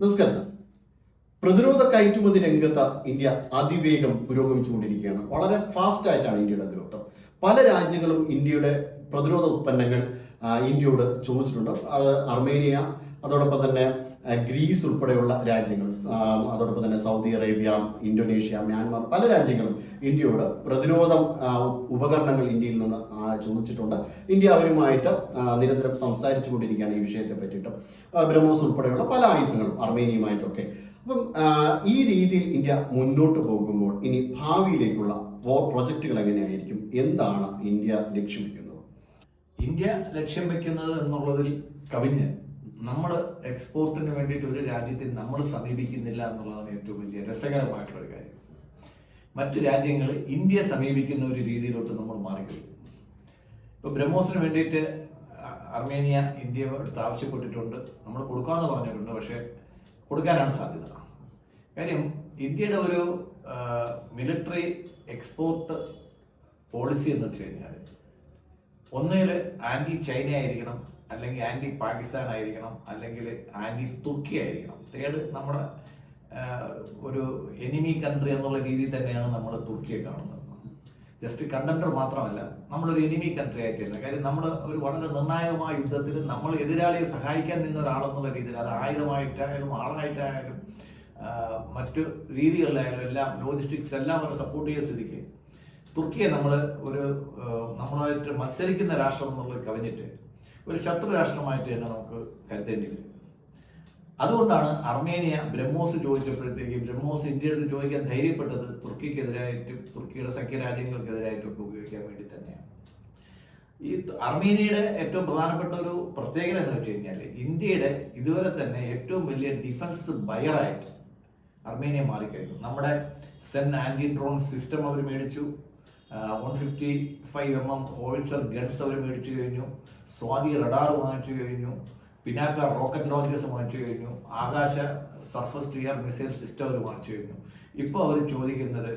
നമസ്കാരം സാർ. പ്രതിരോധ കയറ്റുമതി രംഗത്ത് ഇന്ത്യ അതിവേഗം പുരോഗമിച്ചുകൊണ്ടിരിക്കുകയാണ്. വളരെ ഫാസ്റ്റ് ആയിട്ടാണ് ഇന്ത്യയുടെ ഗ്രോത്ത്. പല രാജ്യങ്ങളും ഇന്ത്യയുടെ പ്രതിരോധ ഉൽപ്പന്നങ്ങൾ ഇന്ത്യയോട് ചോദിച്ചിട്ടുണ്ട്. അത് അർമേനിയ, അതോടൊപ്പം തന്നെ ഗ്രീസ് ഉൾപ്പെടെയുള്ള രാജ്യങ്ങൾ, അതോടൊപ്പം തന്നെ സൗദി അറേബ്യ, ഇന്തോനേഷ്യ, മ്യാൻമാർ, പല രാജ്യങ്ങളും ഇന്ത്യയോട് പ്രതിരോധ ഉപകരണങ്ങൾ ഇന്ത്യയിൽ നിന്ന് ചോദിച്ചിട്ടുണ്ട്. ഇന്ത്യ അവരുമായിട്ട് നിരന്തരം സംസാരിച്ചു കൊണ്ടിരിക്കുകയാണ് ഈ വിഷയത്തെ പറ്റിയിട്ട്. ബ്രഹ്മോസ് ഉൾപ്പെടെയുള്ള പല ആയുധങ്ങളും അർമേനിയയുമായിട്ടൊക്കെ. അപ്പം ഈ രീതിയിൽ ഇന്ത്യ മുന്നോട്ട് പോകുമ്പോൾ ഇനി ഭാവിയിലേക്കുള്ള പ്രൊജക്റ്റുകൾ എങ്ങനെയായിരിക്കും? എന്താണ് ഇന്ത്യ ലക്ഷ്യം വയ്ക്കുന്നത്? ഇന്ത്യ ലക്ഷ്യം വെക്കുന്നത് എന്നുള്ളതിൽ കവിഞ്ഞ് നമ്മൾ എക്സ്പോർട്ടിന് വേണ്ടിയിട്ട് ഒരു രാജ്യത്തെ നമ്മൾ സമീപിക്കുന്നില്ല എന്നുള്ളതാണ് ഏറ്റവും വലിയ രസകരമായിട്ടുള്ളൊരു കാര്യം. മറ്റു രാജ്യങ്ങൾ ഇന്ത്യ സമീപിക്കുന്ന ഒരു രീതിയിലോട്ട് നമ്മൾ മാറിക്കഴിഞ്ഞു. ഇപ്പോൾ ബ്രഹ്മോസിന് വേണ്ടിയിട്ട് അർമേനിയ ഇന്ത്യ അടുത്ത് ആവശ്യപ്പെട്ടിട്ടുണ്ട്, നമ്മൾ കൊടുക്കാമെന്ന് പറഞ്ഞിട്ടുണ്ട്. പക്ഷേ കൊടുക്കാനാണ് സാധ്യത. കാര്യം ഇന്ത്യയുടെ ഒരു മിലിറ്ററി എക്സ്പോർട്ട് പോളിസി എന്ന് വെച്ച് കഴിഞ്ഞാൽ ഒന്നുകിൽ ആൻറ്റി ചൈന ആയിരിക്കണം, അല്ലെങ്കിൽ ആൻറ്റി പാകിസ്ഥാൻ ആയിരിക്കണം, അല്ലെങ്കിൽ ആൻറ്റി തുർക്കി ആയിരിക്കണം. തേർഡ് നമ്മുടെ ഒരു എനിമി കൺട്രി എന്നുള്ള രീതിയിൽ തന്നെയാണ് നമ്മൾ തുർക്കിയെ കാണുന്നത്. ജസ്റ്റ് കണ്ടൻഡർ മാത്രമല്ല, നമ്മളൊരു എനിമി കൺട്രി ആയിട്ട് തന്നെ. കാര്യം നമ്മൾ ഒരു വളരെ നിർണായകമായ യുദ്ധത്തിൽ നമ്മൾ എതിരാളിയെ സഹായിക്കാൻ നിന്ന ഒരാളെന്നുള്ള രീതിയിൽ, അത് ആയുധമായിട്ടായാലും ആളായിട്ടായാലും മറ്റു രീതികളിലായാലും എല്ലാം ലോജിസ്റ്റിക്സിലെല്ലാം അവരെ സപ്പോർട്ട് ചെയ്ത സ്ഥിതിക്ക് തുർക്കിയെ നമ്മൾ ഒരു നമ്മളായിട്ട് മത്സരിക്കുന്ന രാഷ്ട്രം എന്നുള്ളത് കവിഞ്ഞിട്ട് ഒരു ശത്രു രാഷ്ട്രമായിട്ട് തന്നെ നമുക്ക് കരുതേണ്ടി വരും. അതുകൊണ്ടാണ് അർമേനിയ ബ്രഹ്മോസ് ചോദിച്ചപ്പോഴത്തേക്ക് ബ്രഹ്മോസ് ഇന്ത്യയുടെ അടുത്ത് ചോദിക്കാൻ ധൈര്യപ്പെട്ടത് തുർക്കിക്കെതിരായിട്ടും തുർക്കിയുടെ സഖ്യരാജ്യങ്ങൾക്കെതിരായിട്ടും ഒക്കെ ഉപയോഗിക്കാൻ വേണ്ടി തന്നെയാണ്. ഈ അർമേനിയയുടെ ഏറ്റവും പ്രധാനപ്പെട്ട ഒരു പ്രത്യേകത എന്ന് വെച്ച് കഴിഞ്ഞാൽ ഇന്ത്യയുടെ ഇതുവരെ തന്നെ ഏറ്റവും വലിയ ഡിഫൻസ് ബയറായിട്ട് അർമേനിയ മാറിക്കഴിഞ്ഞു. നമ്മുടെ സെൻ ആന്റി ഡ്രോൺ സിസ്റ്റം അവർ മേടിച്ചു, 155 mm ഹോവിറ്റ്സർ ഗൺസ് അവർ മേടിച്ചു കഴിഞ്ഞു, സ്വാതി റഡാർ വാങ്ങിച്ചു കഴിഞ്ഞു, പിനാക്ക റോക്കറ്റ് ലോഞ്ചേഴ്സ് വാങ്ങിച്ചു കഴിഞ്ഞു, Akash surface to air missile system അവർ വാങ്ങിച്ചു കഴിഞ്ഞു. ഇപ്പോൾ അവർ ചോദിക്കുന്നത്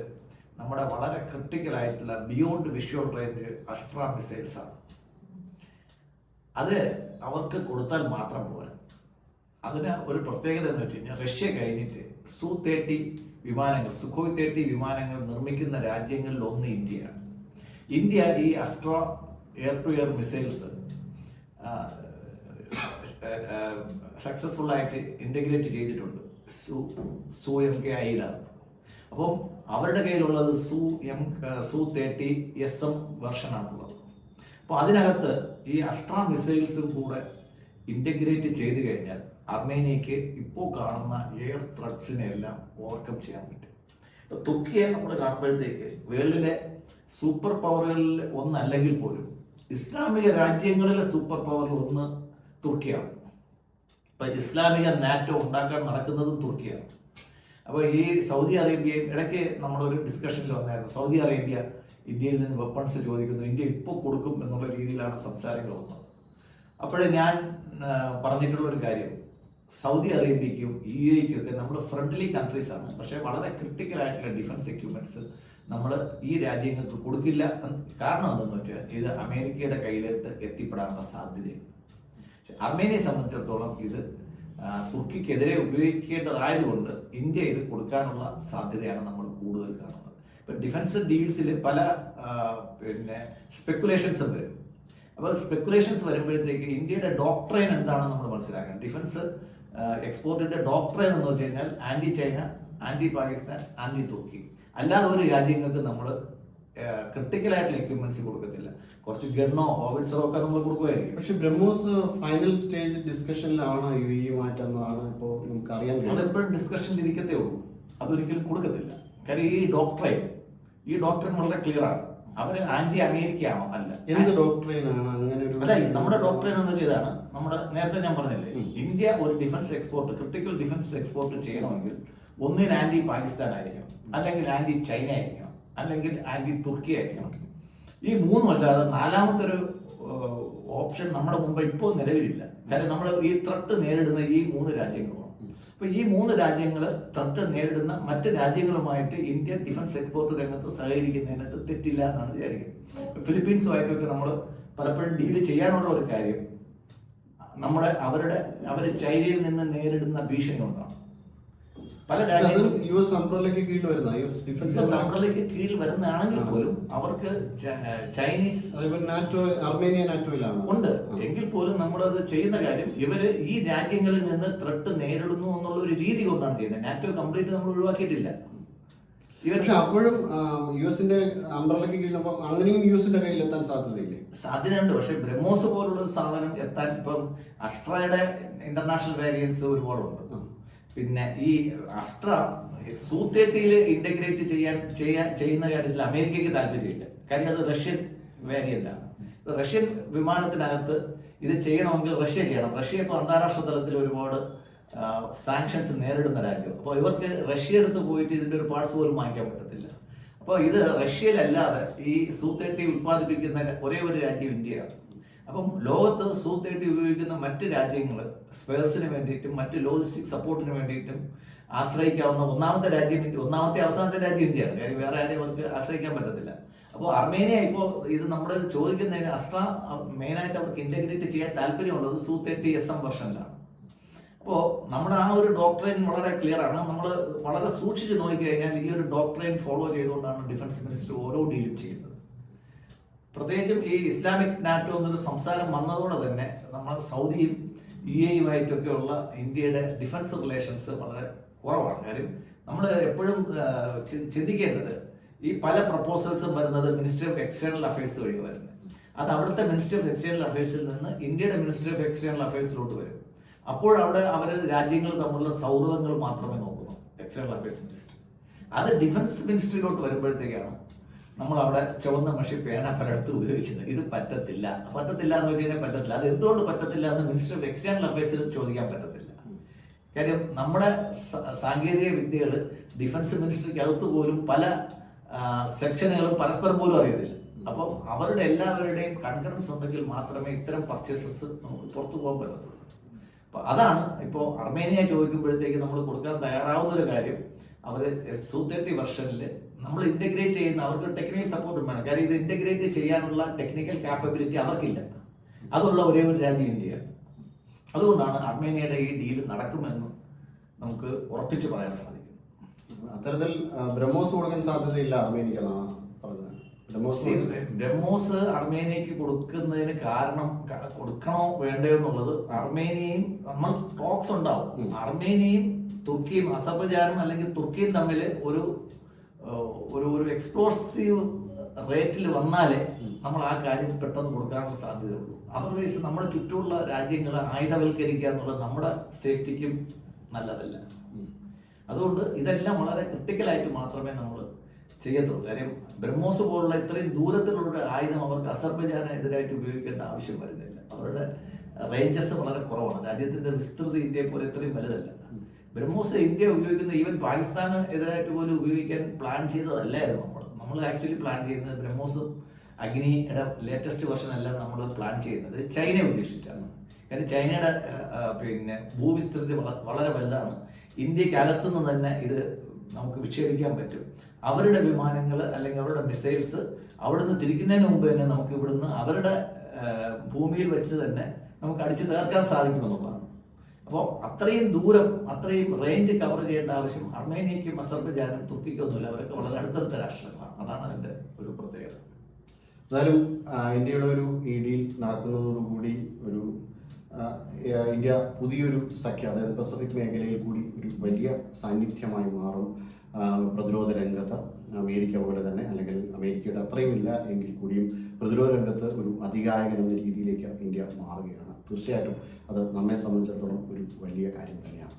നമ്മുടെ വളരെ ക്രിട്ടിക്കൽ ആയിട്ടുള്ള beyond visual range Astra missiles ആണ്. അത് അവർക്ക് കൊടുത്താൽ മാത്രം പോരാ. അതിന് ഒരു പ്രത്യേകത എന്ന് വെച്ച് കഴിഞ്ഞാൽ റഷ്യ കഴിഞ്ഞിട്ട് Su-30 വിമാനങ്ങൾ, സുഖോയ് 30 വിമാനങ്ങൾ നിർമ്മിക്കുന്ന രാജ്യങ്ങളിൽ ഒന്ന് ഇന്ത്യയാണ്. ഇന്ത്യ ഈ Astra air to air missiles successful ആയിട്ട് ഇൻ്റഗ്രേറ്റ് ചെയ്തിട്ടുണ്ട് Su-MK-യിലാണ്. അപ്പം അവരുടെ കയ്യിലുള്ളത് Su-30SM വെർഷനാണുള്ളത്. അപ്പോൾ അതിനകത്ത് ഈ അസ്ട്ര മിസൈൽസും കൂടെ ഇൻ്റഗ്രേറ്റ് ചെയ്ത് കഴിഞ്ഞാൽ അർമേനിയക്ക് ഇപ്പോൾ കാണുന്ന എയർ ത്രെറ്റ്സിനെ എല്ലാം ഓവർകം ചെയ്യാൻ പറ്റും. ഇപ്പോൾ തുർക്കിയെ നമ്മൾ കാണുമ്പോഴത്തേക്ക് വേൾഡിലെ സൂപ്പർ പവറുകളിൽ ഒന്നല്ലെങ്കിൽ പോലും ഇസ്ലാമിക രാജ്യങ്ങളിലെ സൂപ്പർ പവറിൽ ഒന്ന് തുർക്കിയാണ്. ഇപ്പം ഇസ്ലാമിക നാറ്റോ ഉണ്ടാക്കാൻ നടക്കുന്നതും തുർക്കിയാണ്. അപ്പോൾ ഈ സൗദി അറേബ്യയും ഇടയ്ക്ക് നമ്മളൊരു ഡിസ്കഷനിൽ വന്നായിരുന്നു. സൗദി അറേബ്യ ഇന്ത്യയിൽ നിന്ന് വെപ്പൺസ് ചോദിക്കുന്നു, ഇന്ത്യ ഇപ്പോൾ കൊടുക്കും എന്നുള്ള രീതിയിലാണ് സംസാരങ്ങൾ വന്നത്. അപ്പോഴേ ഞാൻ പറഞ്ഞിട്ടുള്ളൊരു കാര്യം, സൗദി അറേബ്യയ്ക്കും UAE-ക്കും ഒക്കെ നമ്മൾ ഫ്രണ്ട്ലി കൺട്രീസ് ആണ്, പക്ഷേ വളരെ ക്രിട്ടിക്കൽ ആയിട്ടുള്ള ഡിഫൻസ് എക്യുപ്മെന്റ്സ് നമ്മൾ ഈ രാജ്യങ്ങൾക്ക് കൊടുക്കില്ല. കാരണം എന്തെന്ന് വെച്ചാൽ ഇത് അമേരിക്കയുടെ കയ്യിലോട്ട് എത്തിപ്പെടാനുള്ള സാധ്യതയുണ്ട്. പക്ഷെ അർമേനിയയെ സംബന്ധിച്ചിടത്തോളം ഇത് തുർക്കിക്കെതിരെ ഉപയോഗിക്കേണ്ടതായതുകൊണ്ട് ഇന്ത്യ ഇത് കൊടുക്കാനുള്ള സാധ്യതയാണ് നമ്മൾ കൂടുതൽ കാണുന്നത്. ഇപ്പം ഡിഫൻസ് ഡീൽസിൽ പല സ്പെക്കുലേഷൻസും വരും. അപ്പോൾ സ്പെക്കുലേഷൻസ് വരുമ്പോഴത്തേക്ക് ഇന്ത്യയുടെ ഡോക്ട്രൈൻ എന്താണെന്ന് നമ്മൾ മനസ്സിലാക്കണം. ഡിഫൻസ് എക്സ്പോർട്ടിന്റെ ഡോക്ട്രൈൻ എന്ന് വെച്ച് കഴിഞ്ഞാൽ anti China, anti Pakistan, anti Turkey. അല്ലാതെ ഒരു രാജ്യങ്ങൾക്ക് നമ്മൾ ക്രിട്ടിക്കൽ ആയിട്ടുള്ള എക്യുപ്മെന്റ്സ് കൊടുക്കത്തില്ല. കുറച്ച് ഗണ്ണോ ഹോവിറ്റ്സറോ ഒക്കെ നമ്മൾ കൊടുക്കുമായിരിക്കും. പക്ഷെ ബ്രഹ്മോസ് ഫൈനൽ സ്റ്റേജ് ഡിസ്കഷനിലാണ് UAE മാറ്റുന്നതാണ് ഇപ്പോൾ നമുക്ക് അറിയാൻ കഴിയും. അതെപ്പോഴും ഡിസ്കഷനിൽ ഇരിക്കത്തേ ഉള്ളൂ, അതൊരിക്കലും കൊടുക്കത്തില്ല. കാര്യം ഈ ഡോക്ട്രൈൻ വളരെ ക്ലിയർ ആണ്. അവര് ആന്റി അമേരിക്ക ആണോ? അല്ല. എന്ത് ഡോക്ട്രൈനാണ് അങ്ങനെ ഒരു? അല്ല, നമ്മുടെ ഡോക്ട്രൈൻ എന്ന് ചെയ്താണ് നമ്മുടെ നേരത്തെ ഞാൻ പറഞ്ഞില്ലേ, ഇന്ത്യ ഒരു defence export, critical defence export ചെയ്യണമെങ്കിൽ ഒന്നിന് ആന്റി പാകിസ്ഥാൻ ആയിരിക്കണം, അല്ലെങ്കിൽ ആന്റി ചൈന ആയിരിക്കണം, അല്ലെങ്കിൽ ആന്റി തുർക്കി ആയിരിക്കണം. ഈ മൂന്നും അല്ലാതെ നാലാമത്തെ ഒരു ഓപ്ഷൻ നമ്മുടെ മുമ്പ് ഇപ്പോൾ നിലവിലില്ല. കാര്യം നമ്മൾ ഈ ത്രെട്ട് നേരിടുന്ന ഈ 3 രാജ്യങ്ങളുമാണ്. അപ്പൊ ഈ 3 രാജ്യങ്ങൾ ത്രെട്ട് നേരിടുന്ന മറ്റ് രാജ്യങ്ങളുമായിട്ട് ഇന്ത്യ ഡിഫൻസ് എക്സ്പോർട്ട് രംഗത്ത് സഹകരിക്കുന്നതിനകത്ത് തെറ്റില്ല എന്നാണ് വിചാരിക്കുന്നത്. ഫിലിപ്പീൻസുമായിട്ടൊക്കെ നമ്മൾ പലപ്പോഴും ഡീല് ചെയ്യാനുള്ള ഒരു കാര്യം, അവർ ചൈനയിൽ നിന്ന് നേരിടുന്ന ഭീഷണി കൊണ്ടാണ്. പല അതും രാജ്യങ്ങളും US അംബ്രല്ലയ്ക്ക് കീഴിൽ വരുന്ന US ഡിഫൻസ് അംബ്രല്ലയ്ക്ക് കീഴിൽ വരുന്നതാണെങ്കിൽ പോലും അവർക്ക് ചൈനീസ് നാറ്റോ, അർമേനിയ നാറ്റോയിലാണ് ഉണ്ട് എങ്കിൽ പോലും നമ്മളത് ചെയ്യുന്ന കാര്യം ഇവര് ഈ രാജ്യങ്ങളിൽ നിന്ന് ത്രെട്ട് നേരിടുന്നു എന്നുള്ള ഒരു രീതി കൊണ്ടാണ് ചെയ്യുന്നത്. നാറ്റോ കംപ്ലീറ്റ് നമ്മൾ ഒഴിവാക്കിയിട്ടില്ല. പക്ഷെ അപ്പോഴും US-ന്റെ അംബ്രല്ലയ്ക്ക് കീഴിൽ അങ്ങനെയും US-ന്റെ കയ്യിൽ എത്താൻ സാധ്യതയില്ലേ? സാധ്യതയുണ്ട്. പക്ഷെ ബ്രഹ്മോസ് പോലുള്ള ഒരു സാധനം എത്താൻ ഇപ്പം അസ്ട്രയുടെ ഇന്റർനാഷണൽ വേരിയൻസ് ഒരുപാടുണ്ട്. പിന്നെ ഈ അസ്ട്ര Su-30 ഇന്റഗ്രേറ്റ് ചെയ്യുന്ന കാര്യത്തിൽ അമേരിക്കയ്ക്ക് താല്പര്യമില്ല. കാര്യം അത് റഷ്യൻ വേരിയന്റാണ്. റഷ്യൻ വിമാനത്തിനകത്ത് ഇത് ചെയ്യണമെങ്കിൽ റഷ്യ ചെയ്യണം. റഷ്യ ഇപ്പോൾ അന്താരാഷ്ട്ര തലത്തിൽ ഒരുപാട് സാങ്ഷൻസ് നേരിടുന്ന രാജ്യം. അപ്പോൾ ഇവർക്ക് റഷ്യ എടുത്ത് പോയിട്ട് ഇതിന്റെ ഒരു പാർട്സ് പോലും വാങ്ങിക്കാൻ പറ്റത്തില്ല. അപ്പോൾ ഇത് റഷ്യയിലല്ലാതെ ഈ Su-30 ഉത്പാദിപ്പിക്കുന്ന ഒരേ ഒരു രാജ്യം ഇന്ത്യയാണ്. അപ്പം ലോകത്ത് Su-30 ഉപയോഗിക്കുന്ന മറ്റ് രാജ്യങ്ങൾ സ്പെയർസിന് വേണ്ടിയിട്ടും മറ്റ് ലോജിസ്റ്റിക് സപ്പോർട്ടിന് വേണ്ടിയിട്ടും ആശ്രയിക്കാവുന്ന ഒന്നാമത്തെ അവസാനത്തെ രാജ്യം ഇന്ത്യയാണ്. കാര്യം വേറെ ആരെയും അവർക്ക് ആശ്രയിക്കാൻ പറ്റത്തില്ല. അപ്പോൾ അർമേനിയ ഇപ്പോൾ ഇത് നമ്മൾ ചോദിക്കുന്നതിന് അസ്ട്ര മെയിനായിട്ട് അവർക്ക് ഇന്റഗ്രേറ്റ് ചെയ്യാൻ താല്പര്യമുള്ളത് Su-30 SM വെർഷനിലാണ്. അപ്പോൾ നമ്മുടെ ആ ഒരു ഡോക്ട്രൈൻ വളരെ ക്ലിയർ ആണ്. നമ്മൾ വളരെ സൂക്ഷിച്ച് നോക്കിക്കഴിഞ്ഞാൽ ഈ ഒരു ഡോക്ട്രൈൻ ഫോളോ ചെയ്തുകൊണ്ടാണ് ഡിഫൻസ് മിനിസ്റ്റർ ഓരോ ഡീലും ചെയ്യുന്നത്. പ്രത്യേകിച്ചും ഈ ഇസ്ലാമിക് നാറ്റോ എന്നൊരു സംസാരം വന്നതോടെ തന്നെ നമ്മൾ സൗദിയും UAE-യുമായിട്ടൊക്കെ ഉള്ള ഇന്ത്യയുടെ ഡിഫൻസ് റിലേഷൻസ് വളരെ കുറവാണ്. കാര്യം നമ്മൾ എപ്പോഴും ചിന്തിക്കേണ്ടത് ഈ പല പ്രപ്പോസൽസും വരുന്നത് മിനിസ്ട്രി ഓഫ് എക്സ്റ്റേണൽ അഫയേഴ്സ് വഴി വരുന്നത്. അത് അവിടുത്തെ മിനിസ്ട്രി ഓഫ് എക്സ്റ്റേണൽ അഫയേഴ്സിൽ നിന്ന് ഇന്ത്യയുടെ മിനിസ്ട്രി ഓഫ് എക്സ്റ്റേണൽ അഫയേഴ്സിലോട്ട് വരും. അപ്പോഴവിടെ അവർ രാജ്യങ്ങൾ തമ്മിലുള്ള സൗഹൃദങ്ങൾ മാത്രമേ നോക്കുന്നു എക്സ്റ്റേണൽ അഫയേഴ്സ് മിനിസ്റ്റർ. അത് ഡിഫൻസ് മിനിസ്ട്രിയിലോട്ട് വരുമ്പോഴത്തേക്കാണ് നമ്മൾ അവിടെ ചുവന്ന മഷി പേന പലയിടത്തും ഉപയോഗിക്കുന്നത്. ഇത് പറ്റത്തില്ല എന്ന് വെച്ച് കഴിഞ്ഞാൽ പറ്റത്തില്ല. അത് എന്തുകൊണ്ട് പറ്റത്തില്ല എന്ന് മിനിസ്റ്റർ ഓഫ് എക്സ്റ്റേണൽ അഫയേഴ്സിൽ ചോദിക്കാൻ പറ്റത്തില്ല. കാര്യം നമ്മുടെ സാങ്കേതിക വിദ്യകൾ ഡിഫൻസ് മിനിസ്ട്രിക്ക് അകത്ത് പോലും പല സെക്ഷനുകളും പരസ്പരം പോലും അറിയത്തില്ല. അപ്പോൾ അവരുടെ എല്ലാവരുടെയും കൺകറൻസ് ഉണ്ടെങ്കിൽ മാത്രമേ ഇത്തരം പർച്ചേസസ് നമുക്ക് പുറത്തു പോകാൻ പറ്റത്തുള്ളൂ. അപ്പൊ അതാണ് ഇപ്പോൾ അർമേനിയ ചോദിക്കുമ്പോഴത്തേക്ക് നമ്മൾ കൊടുക്കാൻ തയ്യാറാവുന്ന ഒരു കാര്യം. അവർ Su-30 വെർഷനിൽ നമ്മൾ ഇന്റഗ്രേറ്റ് ചെയ്യുന്ന അവർക്ക് ടെക്നിക്കൽ സപ്പോർട്ടും വേണം. കാര്യം ഇത് ഇന്റഗ്രേറ്റ് ചെയ്യാനുള്ള ടെക്നിക്കൽ കാപ്പബിലിറ്റി അവർക്കില്ല. അതുള്ള ഒരേ ഒരു രാജ്യം ഇന്ത്യയാണ്. അതുകൊണ്ടാണ് അർമേനിയയുടെ ഈ ഡീൽ നടക്കുമെന്ന് നമുക്ക് ഉറപ്പിച്ച് പറയാൻ സാധിക്കും. അത്തരത്തിൽ ബ്രഹ്മോസ് കൊടുക്കാൻ സാധ്യതയില്ല അർമേനിയക്കെന്നാണ് പറഞ്ഞത്. ബ്രഹ്മോസ് അർമേനിയക്ക് കൊടുക്കുന്നതിന് കാരണം കൊടുക്കണോ വേണ്ടയോ എന്നുള്ളത് അർമേനിയയും നമ്മൾ ടോക്സ് ഉണ്ടാവും. അർമേനിയയും തുർക്കിയും അസർബൈജാനും അല്ലെങ്കിൽ തുർക്കിയും തമ്മിൽ ഒരു എക്സ്പ്ലോസീവ് റേറ്റിൽ വന്നാലേ നമ്മൾ ആ കാര്യം പെട്ടെന്ന് കൊടുക്കാനുള്ള സാധ്യതയുള്ളൂ. അതർവൈസ് നമ്മുടെ ചുറ്റുമുള്ള രാജ്യങ്ങളെ ആയുധവൽക്കരിക്കുക എന്നുള്ളത് നമ്മുടെ സേഫ്റ്റിക്കും നല്ലതല്ല. അതുകൊണ്ട് ഇതെല്ലാം വളരെ ക്രിട്ടിക്കലായിട്ട് മാത്രമേ നമ്മൾ ചെയ്യത്തുള്ളൂ. കാര്യം ബ്രഹ്മോസ് പോലുള്ള ഇത്രയും ദൂരത്തിലുള്ള ആയുധം അവർക്ക് അസർബൈജാനെതിരായിട്ട് ഉപയോഗിക്കേണ്ട ആവശ്യം വരുന്നില്ല. അവരുടെ റേഞ്ചസ് വളരെ കുറവാണ്. രാജ്യത്തിന്റെ വിസ്തൃതി ഇന്ത്യയെ പോലെ ഇത്രയും വലുതല്ല. ബ്രഹ്മോസ് ഇന്ത്യ ഉപയോഗിക്കുന്ന ഈവൻ പാകിസ്ഥാന് എതിരായിട്ട് പോലും ഉപയോഗിക്കാൻ പ്ലാൻ ചെയ്തതല്ലായിരുന്നു. നമ്മൾ ആക്ച്വലി പ്ലാൻ ചെയ്യുന്നത് ബ്രഹ്മോസും അഗ്നിയുടെ ലേറ്റസ്റ്റ് വെർഷൻ എല്ലാം നമ്മൾ പ്ലാൻ ചെയ്യുന്നത് ചൈനയെ ഉദ്ദേശിച്ചിട്ടാണ്. കാര്യം ചൈനയുടെ ഭൂവിസ്തൃതി വളരെ വലുതാണ്. ഇന്ത്യക്കകത്തുനിന്ന് തന്നെ ഇത് നമുക്ക് വിക്ഷേപിക്കാൻ പറ്റും. അവരുടെ വിമാനങ്ങൾ അല്ലെങ്കിൽ അവരുടെ മിസൈൽസ് അവിടുന്ന് തിരിക്കുന്നതിന് മുമ്പ് തന്നെ നമുക്ക് ഇവിടുന്ന് അവരുടെ ഭൂമിയിൽ വെച്ച് തന്നെ നമുക്ക് അടിച്ചു തീർക്കാൻ സാധിക്കുമെന്നുള്ളതാണ്. അപ്പോൾ അത്രയും ദൂരം, അത്രയും റേഞ്ച് കവർ ചെയ്യേണ്ട ആവശ്യം അർമേനിയയ്ക്കും അസർബൈജാനും തുർക്കിക്കും ഒന്നുമില്ല. അവരൊക്കെ വളരെ അടുത്തടുത്ത രാഷ്ട്രങ്ങളാണ്. അതാണ് അതിന്റെ ഒരു പ്രത്യേകത. എന്നാലും ഇന്ത്യയുടെ ഒരു ഈ ഡീൽ നടക്കുന്നതോടുകൂടി ഒരു ഇന്ത്യ പുതിയൊരു സഖ്യം, അതായത് പസഫിക് മേഖലയിൽ കൂടി ഒരു വലിയ സാന്നിധ്യമായി മാറും. പ്രതിരോധ രംഗത്ത് അമേരിക്ക പോലെ തന്നെ, അല്ലെങ്കിൽ അമേരിക്കയുടെ അത്രയും ഇല്ല എങ്കിൽ കൂടിയും പ്രതിരോധ രംഗത്ത് ഒരു അധികായകൻ എന്ന രീതിയിലേക്ക് ഇന്ത്യ മാറുകയാണ്. തീർച്ചയായിട്ടും അത് നമ്മെ സംബന്ധിച്ചിടത്തോളം ഒരു വലിയ കാര്യം തന്നെയാണ്.